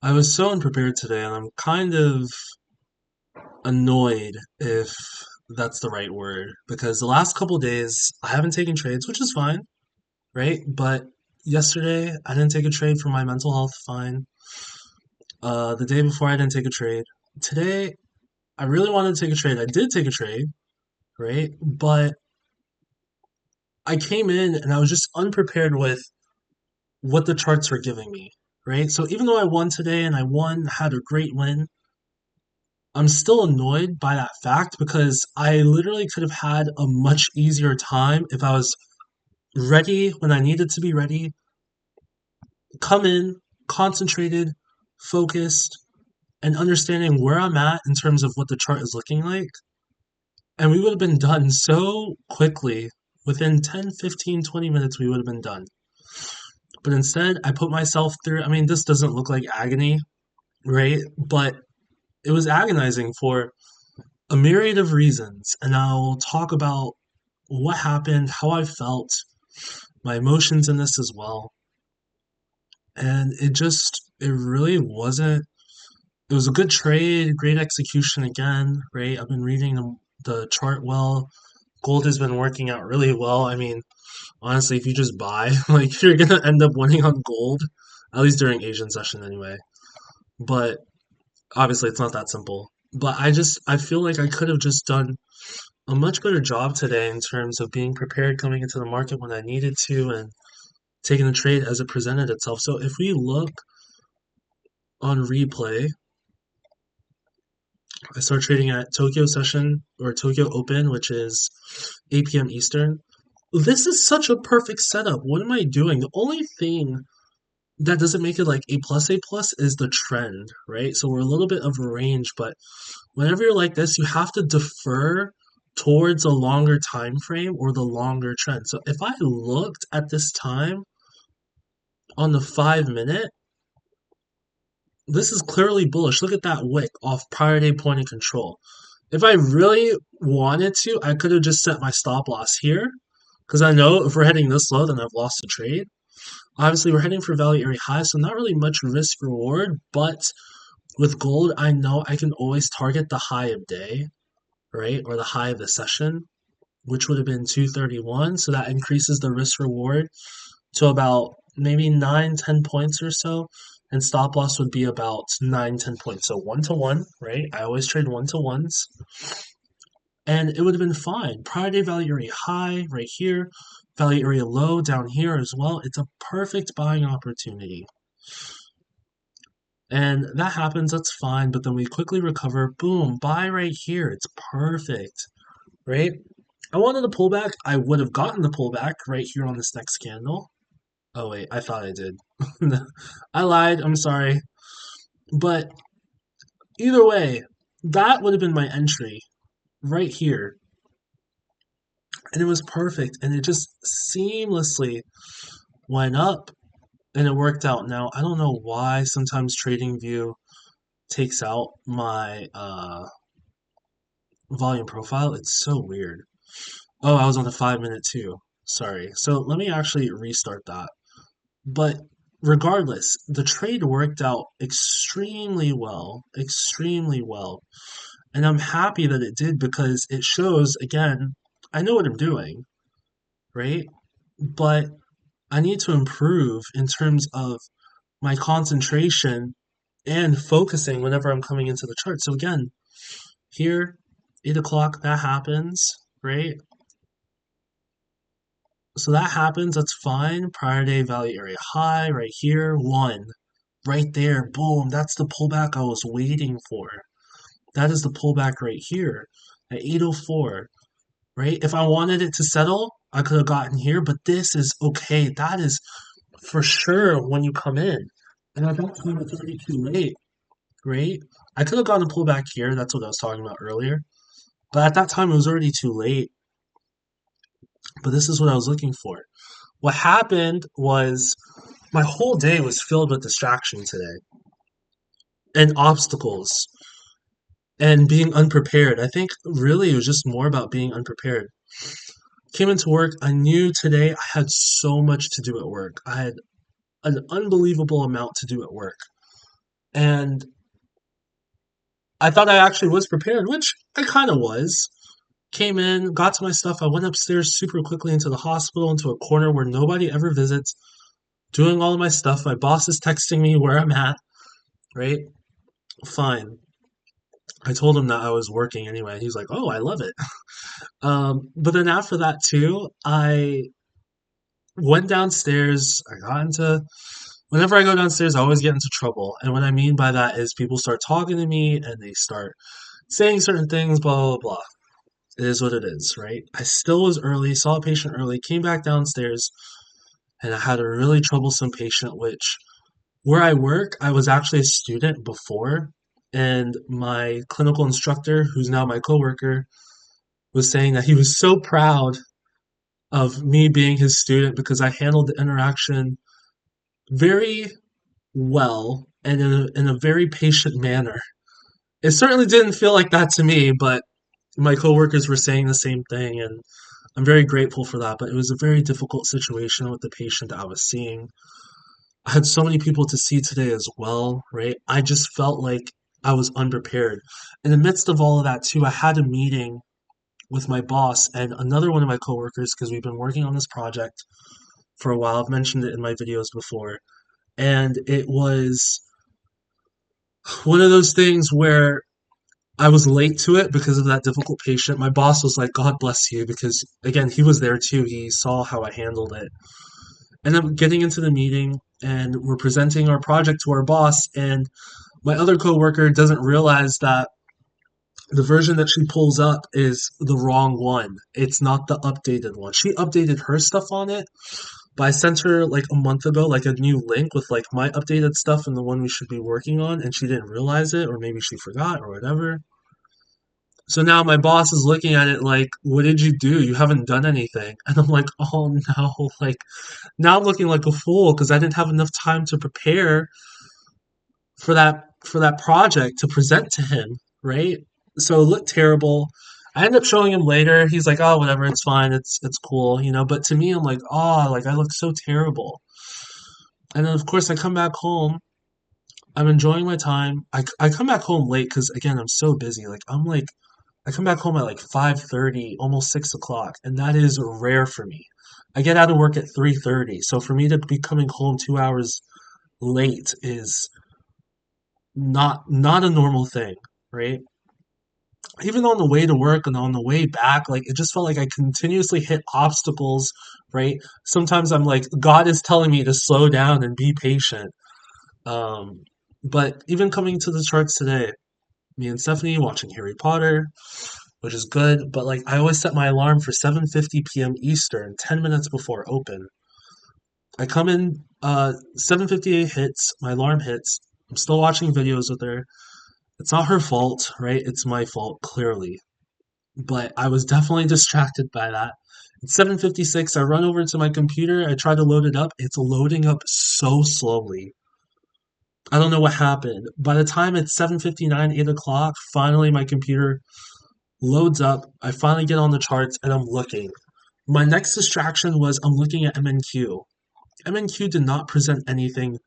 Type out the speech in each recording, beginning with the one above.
I was so unprepared today, and I'm kind of annoyed if that's the right word, because the last couple days I haven't taken trades, which is fine, right? But yesterday I didn't take a trade for my mental health, fine. The day before I didn't take a trade. Today I really wanted to take a trade. I did take a trade, right? But I came in and I was just unprepared with what the charts were giving me, right? So even though I won today and I won, had a great win, I'm still annoyed by that fact because I literally could have had a much easier time if I was ready when I needed to be ready, come in, concentrated, focused, and understanding where I'm at in terms of what the chart is looking like. And we would have been done so quickly. Within 10, 15, 20 minutes, we would have been done. But instead, I put myself through. I mean, this doesn't look like agony, right? But it was agonizing for a myriad of reasons. And I'll talk about what happened, how I felt, my emotions in this as well. And it really wasn't, it was a good trade, great execution again, right? I've been reading the chart well. Gold has been working out really well. I mean, honestly, if you just buy, like, you're gonna end up winning on gold, at least during Asian session anyway. But obviously, it's not that simple. But I feel like I could have just done a much better job today in terms of being prepared coming into the market when I needed to and taking the trade as it presented itself. So if we look on replay, I start trading at Tokyo session or Tokyo Open, which is 8 p.m. Eastern. This is such a perfect setup. What am I doing? The only thing that doesn't make it like A plus is the trend, right? So we're a little bit of a range, but whenever you're like this, you have to defer towards a longer time frame or the longer trend. So if I looked at this time on the 5 minute, this is clearly bullish. Look at that wick off prior day point of control. If I really wanted to, I could have just set my stop loss here because I know if we're heading this low, then I've lost the trade. Obviously, we're heading for value area high, so not really much risk reward, but with gold, I know I can always target the high of day, right? Or the high of the session, which would have been 231. So that increases the risk reward to about maybe 9, 10 points or so. And stop loss would be about 9, 10 points. So 1 to 1, right? I always trade 1 to 1s. And it would have been fine. Prior day value area high right here, value area low down here as well. It's a perfect buying opportunity. And that happens, that's fine, but then we quickly recover. Boom, buy right here. It's perfect, right? I wanted a pullback. I would have gotten the pullback right here on this next candle. Oh, wait, I thought I did. I lied. I'm sorry. But either way, that would have been my entry right here. And it was perfect. And it just seamlessly went up and it worked out. Now, I don't know why sometimes TradingView takes out my volume profile. It's so weird. Oh, I was on the 5 minute too. Sorry. So let me actually restart that. But regardless, the trade worked out extremely well, extremely well. And I'm happy that it did because it shows, again, I know what I'm doing, right? But I need to improve in terms of my concentration and focusing whenever I'm coming into the chart. So again, here, 8 o'clock, that happens, right? So that happens, that's fine. Prior day value area high right here, 1. Right there, boom, that's the pullback I was waiting for. That is the pullback right here at 804, right? If I wanted it to settle, I could have gotten here, but this is okay. That is for sure when you come in. And at that time, it's already too late, right? I could have gotten a pullback here. That's what I was talking about earlier. But at that time, it was already too late. But this is what I was looking for. What happened was my whole day was filled with distraction today and obstacles and being unprepared. I think really it was just more about being unprepared. Came into work, I knew today I had so much to do at work. I had an unbelievable amount to do at work. And I thought I actually was prepared, which I kind of was. Came in, got to my stuff. I went upstairs super quickly into the hospital, into a corner where nobody ever visits, doing all of my stuff. My boss is texting me where I'm at, right? Fine. I told him that I was working anyway. He's like, "Oh, I love it." But then after that too, I went downstairs. I got into Whenever I go downstairs, I always get into trouble. And what I mean by that is people start talking to me and they start saying certain things, blah, blah, blah. It is what it is, right? I still was early, saw a patient early, came back downstairs, and I had a really troublesome patient, which where I work, I was actually a student before. And my clinical instructor, who's now my coworker, was saying that he was so proud of me being his student because I handled the interaction very well and in a very patient manner. It certainly didn't feel like that to me, but my coworkers were saying the same thing, and I'm very grateful for that. But it was a very difficult situation with the patient that I was seeing. I had so many people to see today as well, right? I just felt like I was unprepared. In the midst of all of that, too, I had a meeting with my boss and another one of my coworkers because we've been working on this project for a while. I've mentioned it in my videos before. And it was one of those things where I was late to it because of that difficult patient. My boss was like, "God bless you," because again, he was there too. He saw how I handled it. And then getting into the meeting and we're presenting our project to our boss, and my other coworker doesn't realize that the version that she pulls up is the wrong one. It's not the updated one. She updated her stuff on it, but I sent her like a month ago, like a new link with like my updated stuff and the one we should be working on, and she didn't realize it, or maybe she forgot, or whatever. So now my boss is looking at it like, "What did you do? You haven't done anything." And I'm like, "Oh no." Like now I'm looking like a fool because I didn't have enough time to prepare for that project to present to him, right? So it looked terrible. I end up showing him later. He's like, "Oh, whatever, it's fine. It's cool, you know." But to me, I'm like, "Oh, like I look so terrible." And then of course I come back home. I'm enjoying my time. I come back home late because again I'm so busy. I come back home at like 5:30, almost 6 o'clock, and that is rare for me. I get out of work at 3:30, so for me to be coming home 2 hours late is not a normal thing, right? Even on the way to work and on the way back, like it just felt like I continuously hit obstacles, right? Sometimes I'm like, God is telling me to slow down and be patient. Um, but even coming to the charts today, me and Stephanie watching Harry Potter, which is good, but like I always set my alarm for 7:50 p.m. Eastern, 10 minutes before open. I come in 7:58 hits, my alarm hits. I'm still watching videos with her. It's not her fault, right? It's my fault clearly. But I was definitely distracted by that. It's 7:56. I run over to my computer. I try to load it up. It's loading up so slowly. I don't know what happened. By the time it's 7:59, 8 o'clock, finally my computer loads up. I finally get on the charts and I'm looking. My next distraction was I'm looking at MNQ. MNQ did not present anything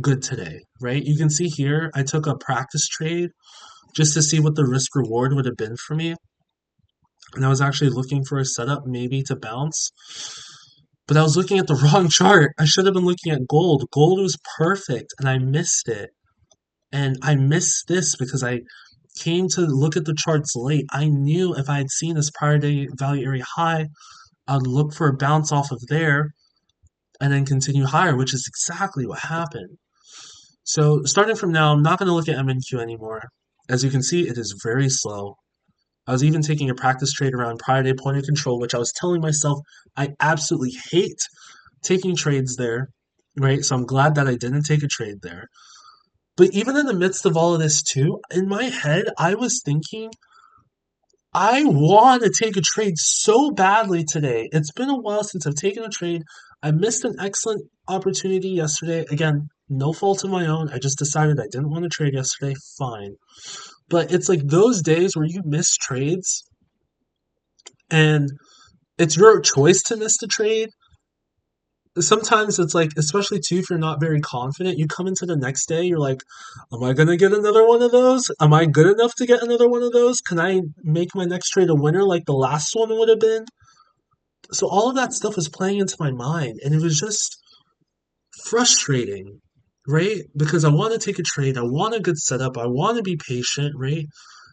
good today, right? You can see here I took a practice trade just to see what the risk reward would have been for me. And I was actually looking for a setup maybe to bounce. But I was looking at the wrong chart. I should have been looking at gold. Gold was perfect and I missed it. And I missed this because I came to look at the charts late. I knew if I had seen this prior day value area high, I'd look for a bounce off of there and then continue higher, which is exactly what happened. So starting from now, I'm not going to look at MNQ anymore. As you can see, it is very slow. I was even taking a practice trade around prior day point of control, which I was telling myself I absolutely hate taking trades there, right? So I'm glad that I didn't take a trade there. But even in the midst of all of this, too, in my head, I was thinking, I want to take a trade so badly today. It's been a while since I've taken a trade. I missed an excellent opportunity yesterday. Again, no fault of my own. I just decided I didn't want to trade yesterday. Fine. But it's like those days where you miss trades and it's your choice to miss the trade. sometimes it's like, especially too, if you're not very confident, you come into the next day, you're like, am I gonna get another one of those? Am I good enough to get another one of those? Can I make my next trade a winner like the last one would have been? So all of that stuff was playing into my mind, and it was just frustrating, right? Because I want to take a trade, I want a good setup, I want to be patient, right?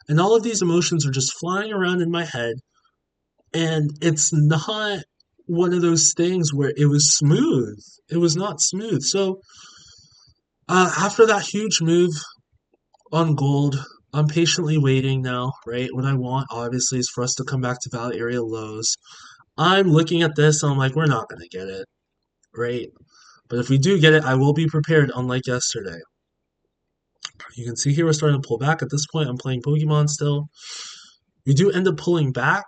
And all of these emotions are just flying around in my head, and it's not one of those things where it was smooth. It was not smooth. So after that huge move on gold, I'm patiently waiting now, right? What I want, obviously, is for us to come back to Valley Area lows. I'm looking at this and I'm like, we're not going to get it, right? But if we do get it, I will be prepared, unlike yesterday. You can see here we're starting to pull back. At this point, I'm playing Pokemon still. We do end up pulling back,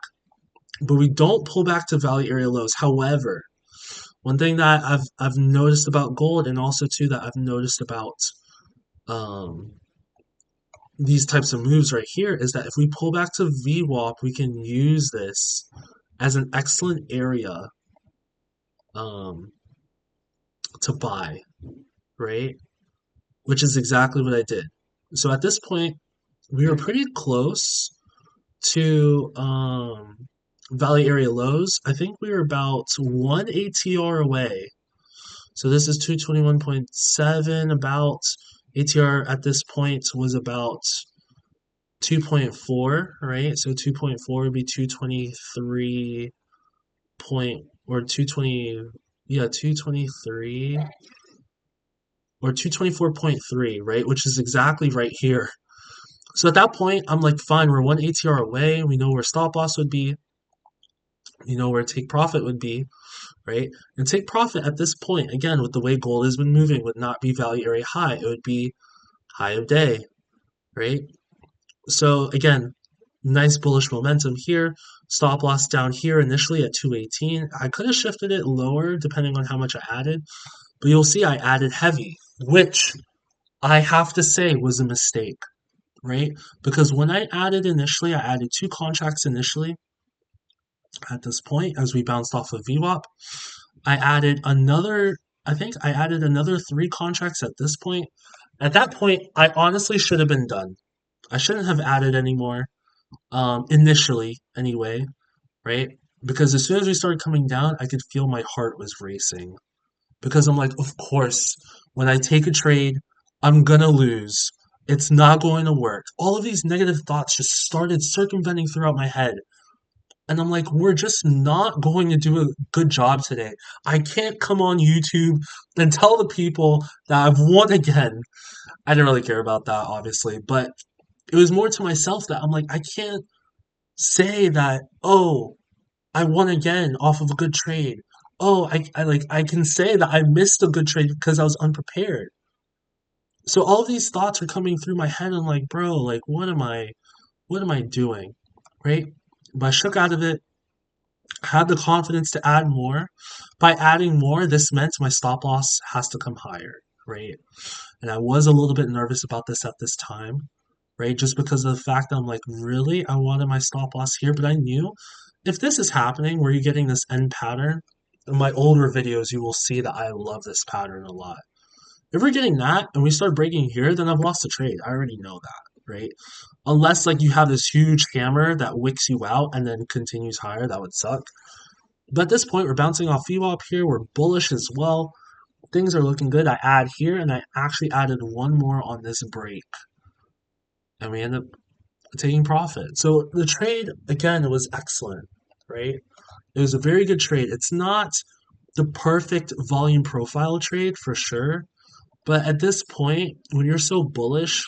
but we don't pull back to Valley Area lows. However, one thing that I've noticed about gold, and also too that I've noticed about um, these types of moves right here, is that if we pull back to VWAP, we can use this as an excellent area um, to buy, right? Which is exactly what I did. So at this point, we were pretty close to Valley Area lows. I think we were about one ATR away. So this is 221.7. About ATR at this point was about 2.4, right? So 2.4 would be 223 point or 220, yeah, 223 or 224.3, right? Which is exactly right here. So at that point, I'm like, fine, we're one ATR away. We know where stop loss would be. You know where take profit would be, right? And take profit at this point, again, with the way gold has been moving, would not be value area high. It would be high of day, right? So again, nice bullish momentum here. Stop loss down here initially at 218. I could have shifted it lower depending on how much I added, but you'll see I added heavy, which I have to say was a mistake, right? Because when I added initially, I added two contracts initially at this point as we bounced off of VWAP. I added another, I think I added another three contracts at this point. At that point, I honestly should have been done. I shouldn't have added any more, initially, anyway, right? Because as soon as we started coming down, I could feel my heart was racing. Because I'm like, of course, when I take a trade, I'm gonna lose. It's not going to work. All of these negative thoughts just started circumventing throughout my head. And I'm like, we're just not going to do a good job today. I can't come on YouTube and tell the people that I've won again. I didn't really care about that, obviously, but it was more to myself that I'm like, I can't say that, oh, I won again off of a good trade. Oh, I can say that I missed a good trade because I was unprepared. So all of these thoughts are coming through my head. I'm like, bro, like what am I doing? Right? But I shook out of it, had the confidence to add more. By adding more, this meant my stop loss has to come higher, right? And I was a little bit nervous about this at this time, right? Just because of the fact that I'm like, really? I wanted my stop loss here, but I knew if this is happening where you're getting this end pattern, in my older videos, you will see that I love this pattern a lot. If we're getting that and we start breaking here, then I've lost the trade. I already know that, right? Unless like you have this huge hammer that wicks you out and then continues higher, that would suck. But at this point, we're bouncing off VWAP here. We're bullish as well. Things are looking good. I add here, and I actually added one more on this break, and we end up taking profit. So the trade again was excellent, right? It was a very good trade. It's not the perfect volume profile trade for sure, but at this point, when you're so bullish,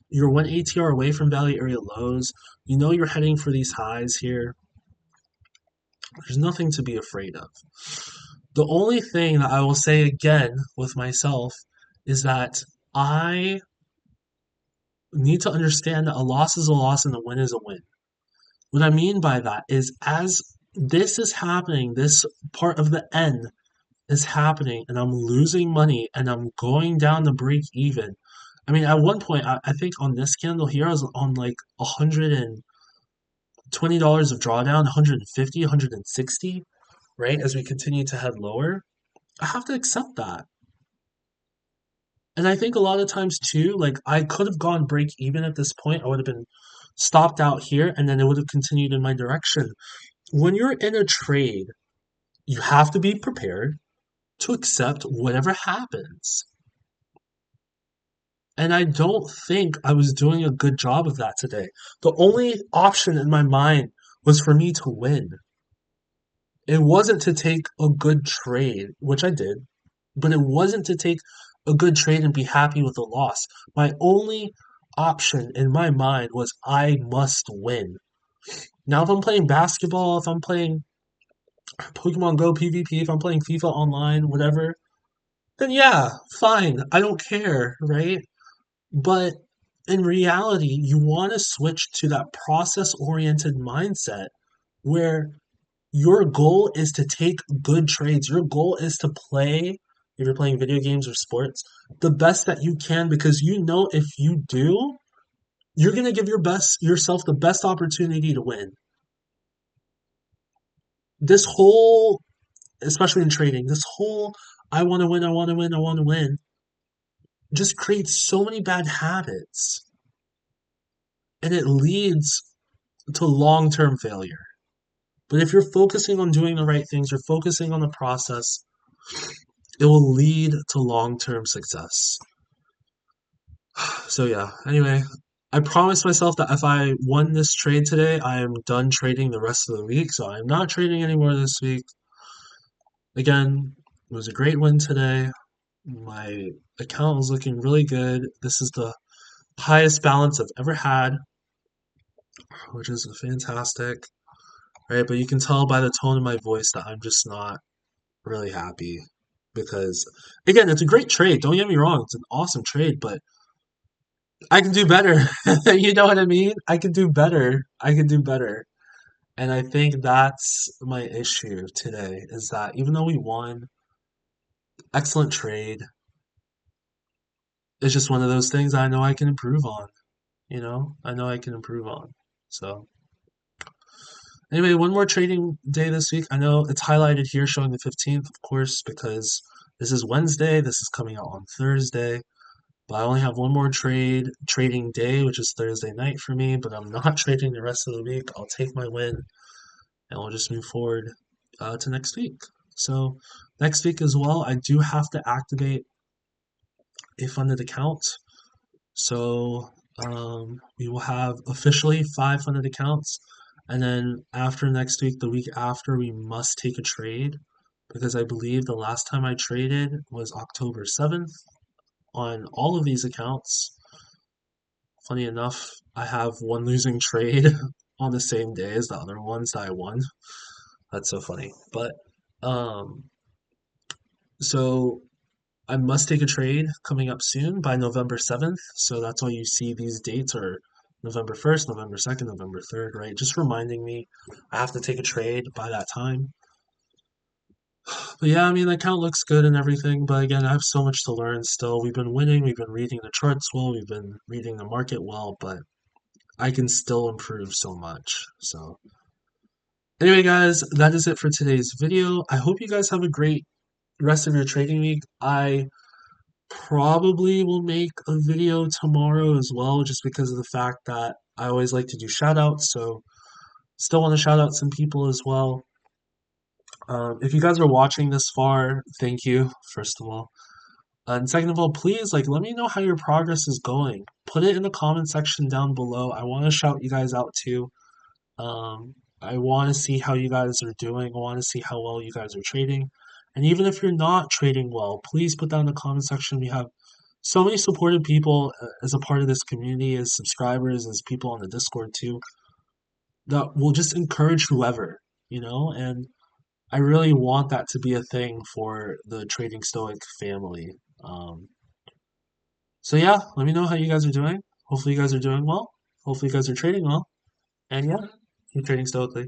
you're one ATR away from value area lows. You know you're heading for these highs here. There's nothing to be afraid of. The only thing that I will say again with myself is that I need to understand that a loss is a loss and a win is a win. What I mean by that is as this is happening, this part of the end is happening, and I'm losing money and I'm going down to break even. I mean, at one point, I think on this candle here, I was on like $120 of drawdown, 150, 160, right? As we continue to head lower. I have to accept that. And I think a lot of times too, like I could have gone break even at this point. I would have been stopped out here and then it would have continued in my direction. When you're in a trade, you have to be prepared to accept whatever happens. And I don't think I was doing a good job of that today. The only option in my mind was for me to win. It wasn't to take a good trade, which I did, but it wasn't to take a good trade and be happy with the loss. My only option in my mind was I must win. Now, if I'm playing basketball, if I'm playing Pokemon Go PvP, if I'm playing FIFA online, whatever, then yeah, fine. I don't care, right? But in reality, you want to switch to that process oriented mindset where your goal is to take good trades. Your goal is to play, if you're playing video games or sports, the best that you can because you know if you do, you're going to give yourself the best opportunity to win. This whole, especially in trading, this whole I want to win, I want to win, I want to win just creates so many bad habits and it leads to long-term failure. But if you're focusing on doing the right things, you're focusing on the process, it will lead to long-term success. So yeah, anyway, I promised myself that if I won this trade today, I am done trading the rest of the week. So I'm not trading anymore this week. Again, it was a great win today. My account is looking really good. This is the highest balance I've ever had, which is fantastic. Right, but you can tell by the tone of my voice that I'm just not really happy because again, it's a great trade. Don't get me wrong, it's an awesome trade, but I can do better. You know what I mean? I can do better. I can do better. And I think that's my issue today is that even though we won, excellent trade, it's just one of those things I know I can improve on. I know I can improve on. So, anyway, one more trading day this week. I know it's highlighted here showing the 15th, of course, because this is Wednesday. This is coming out on Thursday. But I only have one more trading day, which is Thursday night for me, but I'm not trading the rest of the week. I'll take my win and we'll just move forward to next week. So next week as well, I do have to activate a funded account. So we will have officially 5 funded accounts. And then after next week, the week after, we must take a trade because I believe the last time I traded was October 7th on all of these accounts. Funny enough, I have one losing trade on the same day as the other ones that I won. That's so funny. But um so I must take a trade coming up soon by November 7th. So that's why you see these dates are November 1st, November 2nd, November 3rd, right? Just reminding me I have to take a trade by that time. But yeah, I mean, the account looks good and everything. But again, I have so much to learn still. We've been winning, we've been reading the charts well, we've been reading the market well, but I can still improve so much. So, anyway, guys, that is it for today's video. I hope you guys have a great rest of your trading week. I probably will make a video tomorrow as well, just because of the fact that I always like to do shout outs. So, still want to shout out some people as well. If you guys are watching this far, thank you, first of all. And second of all, please let me know how your progress is going. Put it in the comment section down below. I want to shout you guys out too. I want to see how you guys are doing. I want to see how well you guys are trading. And even if you're not trading well, please put that in the comment section. We have so many supportive people as a part of this community, as subscribers, as people on the Discord too, that will just encourage whoever. And I really want that to be a thing for the Trading Stoic family. Um, so yeah, let me know how you guys are doing. Hopefully you guys are doing well. Hopefully you guys are trading well. And yeah, keep trading stoically.